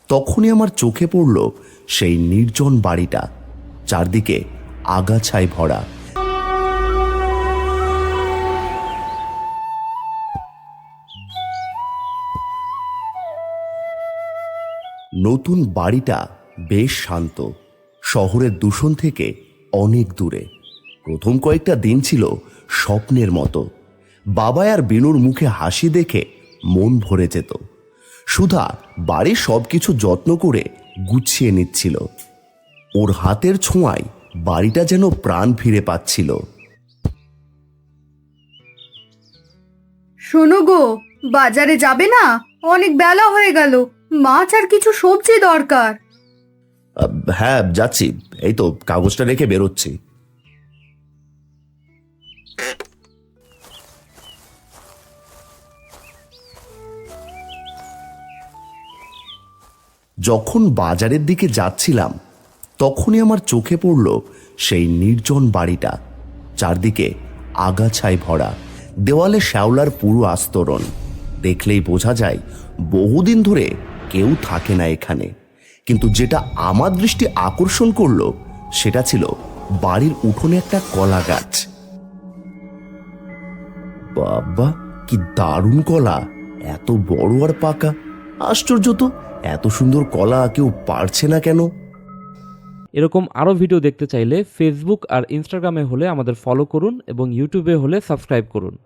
তখনই আমার চোখে পড়ল সেই নির্জন বাড়িটা, চারদিকে আগাছায় ভরা। নতুন বাড়িটা বেশ শান্ত, শহরের দূষণ থেকে অনেক দূরে। প্রথম কয়েকটা দিন ছিল স্বপ্নের মতো। বাবা আর বিনুর মুখে হাসি দেখে মন ভরে যেত। সুধা বাড়ির সবকিছু যত্ন করে গুছিয়ে নিচ্ছিল। ওর হাতের ছোঁয়ায় বাড়িটা যেন প্রাণ ফিরে পাচ্ছিল। শোনো গো, বাজারে যাবে না? অনেক বেলা হয়ে গেল, মাছ আর কিছু সবজি দরকার। হ্যাঁ যাচ্ছি, এই তো কাগজটা রেখে বেরোচ্ছি। যখন বাজারের দিকে যাচ্ছিলাম তখনই আমার চোখে পড়ল সেই নির্জন বাড়িটা, চারদিকে আগাছায় ভরা, দেওয়ালে শ্যাওলার পুরো আস্তরণ। দেখলেই বোঝা যায় বহুদিন ধরে কেউ থাকে না এখানে। কিন্তু যেটা আমার দৃষ্টি আকর্ষণ করলো সেটা ছিল বাড়ির উঠোনে একটা কলা গাছ। বাবা, কি দারুণ কলা! এত বড় আর পাকা! আশ্চর্য তো, এত সুন্দর কলা কেউ পারছে না কেন? এরকম আরও ভিডিও দেখতে চাইলে ফেসবুক আর ইনস্টাগ্রামে হলে আমাদের ফলো করুন এবং ইউটিউবে হলে সাবস্ক্রাইব করুন।